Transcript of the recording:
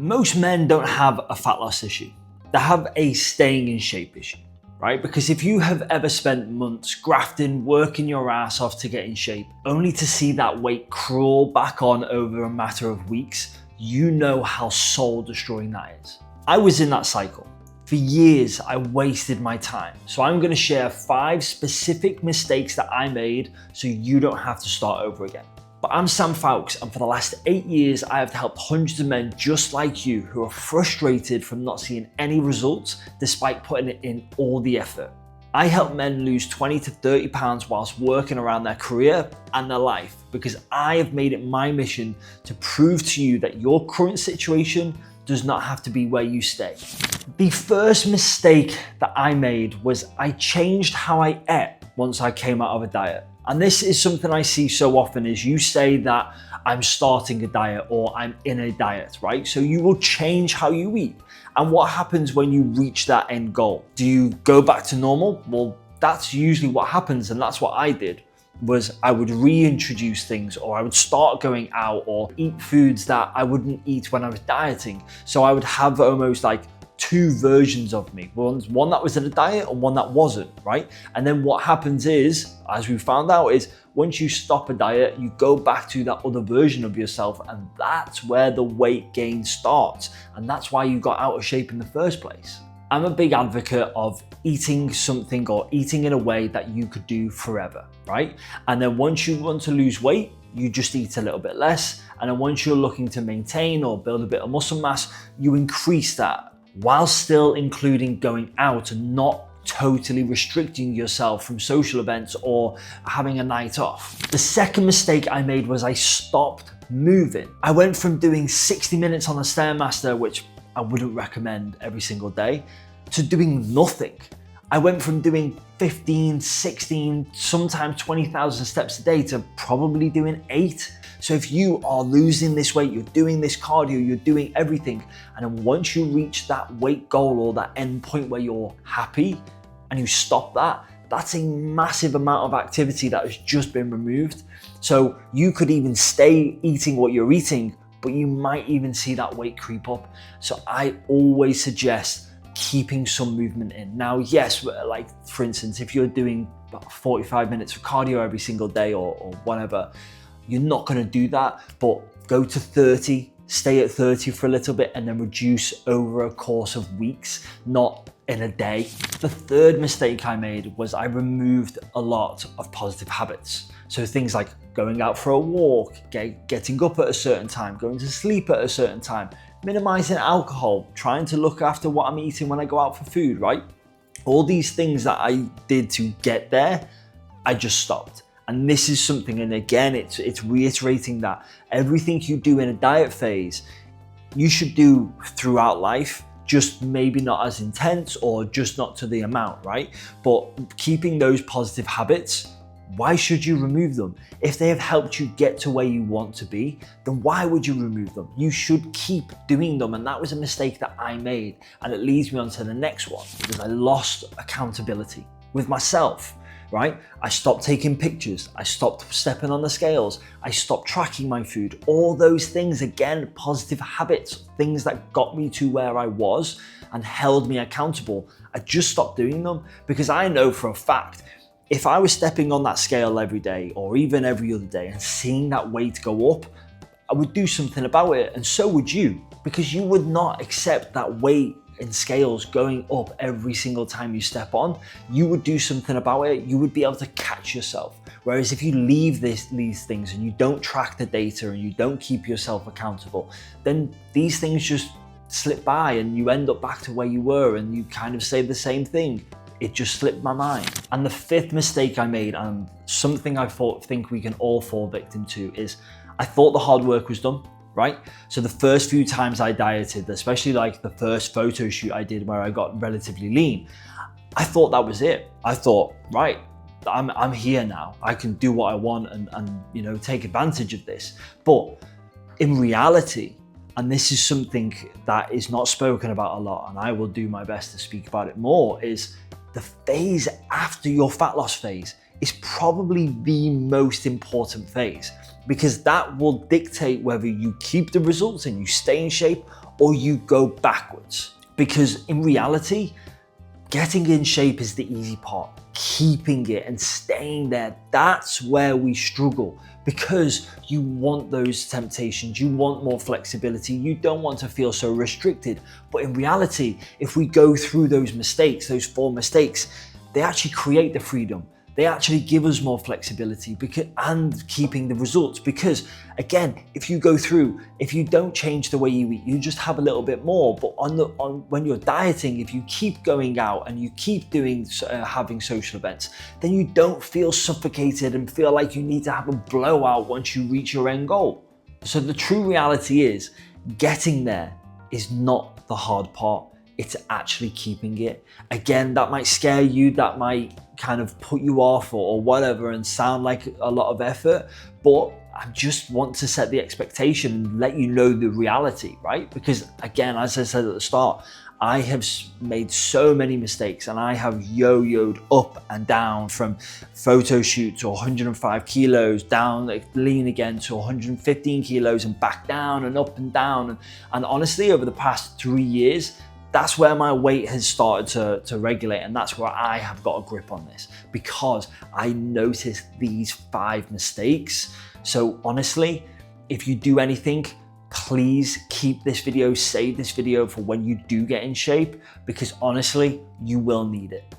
Most men don't have a fat loss issue. They have a staying in shape issue, right? Because if you have ever spent months grafting, working your ass off to get in shape, only to see that weight crawl back on over a matter of weeks, you know how soul destroying that is. I was in that cycle. For years, I wasted my time. So I'm gonna share 5 specific mistakes that I made so you don't have to start over again. But I'm Sam Fowkes, and for the last 8 years, I have helped hundreds of men just like you who are frustrated from not seeing any results despite putting in all the effort. I help men lose 20 to 30 pounds whilst working around their career and their life because I have made it my mission to prove to you that your current situation does not have to be where you stay. The first mistake that I made was I changed how I ate once I came out of a diet. And this is something I see so often is you say that I'm starting a diet or I'm in a diet, right? So you will change how you eat. And what happens when you reach that end goal? Do you go back to normal? Well, that's usually what happens, and that's what I did. Was I would reintroduce things, or I would start going out or eat foods that I wouldn't eat when I was dieting. So I would have almost like 2 versions of me, one that was in a diet and one that wasn't, right? And then what happens is, as we found out, is once you stop a diet, you go back to that other version of yourself, and that's where the weight gain starts. And that's why you got out of shape in the first place. I'm a big advocate of eating something or eating in a way that you could do forever, right? And then once you want to lose weight, you just eat a little bit less. And then once you're looking to maintain or build a bit of muscle mass, you increase that while still including going out and not totally restricting yourself from social events or having a night off. The second mistake I made was I stopped moving. I went from doing 60 minutes on the Stairmaster, which I wouldn't recommend every single day, to doing nothing. I went from doing 15, 16, sometimes 20,000 steps a day to probably doing 8. So if you are losing this weight, you're doing this cardio, you're doing everything, and then once you reach that weight goal or that end point where you're happy and you stop that, that's a massive amount of activity that has just been removed. So you could even stay eating what you're eating, but you might even see that weight creep up. So I always suggest keeping some movement in. Now, yes, like for instance, if you're doing 45 minutes of cardio every single day or whatever, you're not gonna do that, but go to 30, stay at 30 for a little bit and then reduce over a course of weeks, not in a day. The third mistake I made was I removed a lot of positive habits. So things like going out for a walk, getting up at a certain time, going to sleep at a certain time, minimizing alcohol, trying to look after what I'm eating when I go out for food, right? All these things that I did to get there, I just stopped. And this is something, and again, it's reiterating that everything you do in a diet phase, you should do throughout life, just maybe not as intense or just not to the amount, right? But keeping those positive habits, why should you remove them? If they have helped you get to where you want to be, then why would you remove them? You should keep doing them. And that was a mistake that I made. And it leads me on to the next one, because I lost accountability with myself, right? I stopped taking pictures. I stopped stepping on the scales. I stopped tracking my food. All those things, again, positive habits, things that got me to where I was and held me accountable. I just stopped doing them because I know for a fact, if I was stepping on that scale every day or even every other day and seeing that weight go up, I would do something about it, and so would you, because you would not accept that weight in scales going up every single time you step on. You would do something about it. You would be able to catch yourself. Whereas if you leave these things and you don't track the data and you don't keep yourself accountable, then these things just slip by and you end up back to where you were and you kind of say the same thing. It just slipped my mind. And the fifth mistake I made, and something I think we can all fall victim to, is I thought the hard work was done, right? So the first few times I dieted, especially like the first photo shoot I did where I got relatively lean, I thought that was it. I thought, right, I'm here now. I can do what I want and take advantage of this. But in reality, and this is something that is not spoken about a lot, and I will do my best to speak about it more, is the phase after your fat loss phase is probably the most important phase, because that will dictate whether you keep the results and you stay in shape, or you go backwards. Because in reality, getting in shape is the easy part. Keeping it and staying there, that's where we struggle, because you want those temptations, you want more flexibility, you don't want to feel so restricted. But in reality, if we go through those mistakes, those 4 mistakes, they actually create the freedom. They actually give us more flexibility and keeping the results. Because again, if you don't change the way you eat, you just have a little bit more. But when you're dieting, if you keep going out and you keep having social events, then you don't feel suffocated and feel like you need to have a blowout once you reach your end goal. So the true reality is, getting there is not the hard part. It's actually keeping it. Again, that might scare you, that might kind of put you off or whatever and sound like a lot of effort, but I just want to set the expectation and let you know the reality, right? Because again, as I said at the start, I have made so many mistakes and I have yo-yoed up and down, from photo shoot to 105 kilos, down, like lean again to 115 kilos and back down and up and down. And honestly, over the past 3 years, that's where my weight has started to regulate, and that's where I have got a grip on this, because I noticed these 5 mistakes. So honestly, if you do anything, please keep this video, save this video for when you do get in shape, because honestly, you will need it.